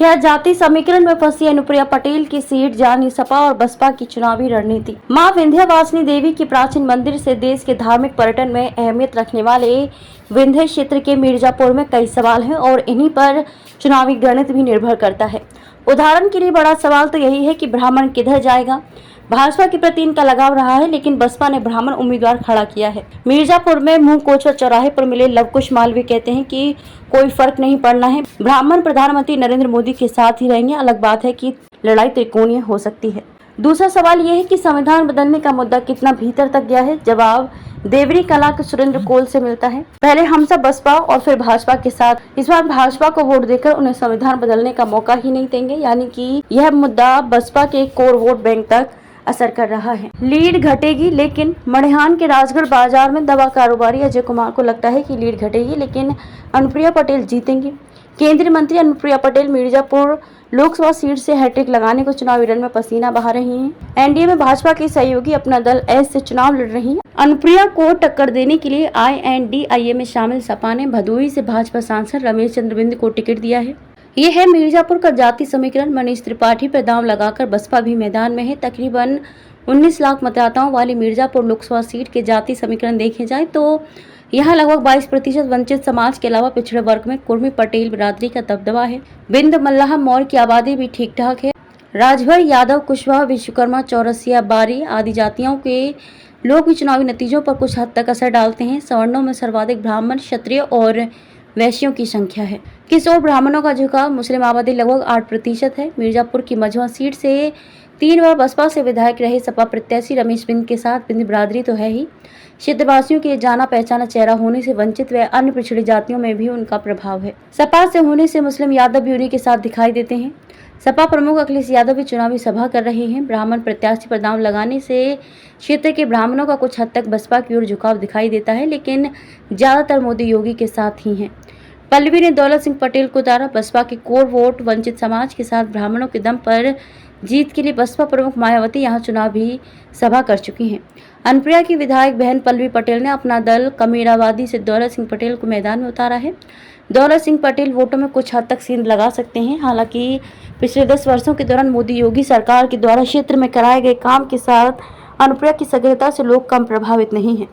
क्या जाति समीकरण में फंसी अनुप्रिया पटेल की सीट, जानी सपा और बसपा की चुनावी रणनीति। मां विंध्यवासिनी देवी के प्राचीन मंदिर से देश के धार्मिक पर्यटन में अहमियत रखने वाले विंध्य क्षेत्र के मिर्जापुर में कई सवाल हैं और इन्हीं पर चुनावी गणित भी निर्भर करता है। उदाहरण के लिए बड़ा सवाल तो यही है कि ब्राह्मण किधर जाएगा। भाजपा के प्रति इनका लगाव रहा है, लेकिन बसपा ने ब्राह्मण उम्मीदवार खड़ा किया है। मिर्जापुर में मुंह कोचर चौराहे पर मिले लवकुश मालवीय कहते हैं कि कोई फर्क नहीं पड़ना है, ब्राह्मण प्रधानमंत्री नरेंद्र मोदी के साथ ही रहेंगे। अलग बात है कि लड़ाई त्रिकोणीय हो सकती है। दूसरा सवाल यह है कि संविधान बदलने का मुद्दा कितना भीतर तक गया है। जवाब देवरी कला के सुरेंद्र कोल से मिलता है। पहले हम सब बसपा और फिर भाजपा के साथ। इस बार भाजपा को वोट देकर उन्हें संविधान बदलने का मौका ही नहीं देंगे, यानी कि यह मुद्दा बसपा के कोर वोट बैंक तक असर कर रहा है। लीड घटेगी, लेकिन मड़िहान के राजगढ़ बाजार में दवा कारोबारी अजय कुमार को लगता है कि लीड घटेगी, लेकिन अनुप्रिया पटेल जीतेंगी। केंद्रीय मंत्री अनुप्रिया पटेल मिर्जापुर लोकसभा सीट से हैट्रिक लगाने को चुनावी रण में पसीना बहा रही हैं। एनडीए में भाजपा की सहयोगी अपना दल एस से चुनाव लड़ रही हैं। अनुप्रिया को टक्कर देने के लिए INDIA में शामिल सपा ने भदोही से भाजपा सांसद रमेश चंद्र बिंद को टिकट दिया है। ये है मिर्जापुर का जाति समीकरण। मनीष त्रिपाठी पर दांव लगाकर बसपा भी मैदान में है। तकरीबन 19 लाख मतदाताओं वाली मिर्जापुर लोकसभा सीट के जाति समीकरण देखे जाए तो यहाँ लगभग 22% वंचित समाज के अलावा पिछड़े वर्ग में कुर्मी पटेल बिरादरी का दबदबा है। बिंद मल्लाह मौर्य की आबादी भी ठीक ठाक है। राजभर यादव कुशवाहा विश्वकर्मा चौरसिया बारी आदि जातियों के लोग भी चुनावी नतीजों पर कुछ हद तक असर डालते हैं। सवर्णों में सर्वाधिक ब्राह्मण, क्षत्रिय और वैश्यों की संख्या है। किशोर ब्राह्मणों का झुकाव, मुस्लिम आबादी लगभग 8% है। मिर्जापुर की मझवा सीट से 3 बार बसपा से विधायक रहे सपा प्रत्याशी रमेश बिंद के साथ बिंद बिरादरी तो है ही, क्षेत्रवासियों के जाना पहचाना चेहरा होने से वंचित व अन्य पिछड़ी जातियों में भी उनका प्रभाव है। सपा से होने से मुस्लिम यादव भी उन्हीं के साथ दिखाई देते हैं। सपा प्रमुख अखिलेश यादव भी चुनावी सभा कर रहे हैं। ब्राह्मण प्रत्याशी पर दांव लगाने से क्षेत्र के ब्राह्मणों का कुछ हद तक बसपा की ओर झुकाव दिखाई देता है, लेकिन ज्यादातर मोदी योगी के साथ ही हैं। पल्लवी ने दौलत सिंह पटेल को उतारा। बसपा के कोर वोट वंचित समाज के साथ ब्राह्मणों के दम पर जीत के लिए बसपा प्रमुख मायावती यहां चुनावी सभा कर चुकी हैं। अनुप्रिया की विधायक बहन पल्लवी पटेल ने अपना दल कमीराबादी से दौलत सिंह पटेल को मैदान में उतारा है। दौलत सिंह पटेल वोटों में कुछ हद तक सेंध लगा सकते हैं। हालांकि पिछले 10 वर्षों के दौरान मोदी योगी सरकार के द्वारा क्षेत्र में कराए गए काम के साथ अनुप्रिया की सक्रियता से लोग कम प्रभावित नहीं हैं।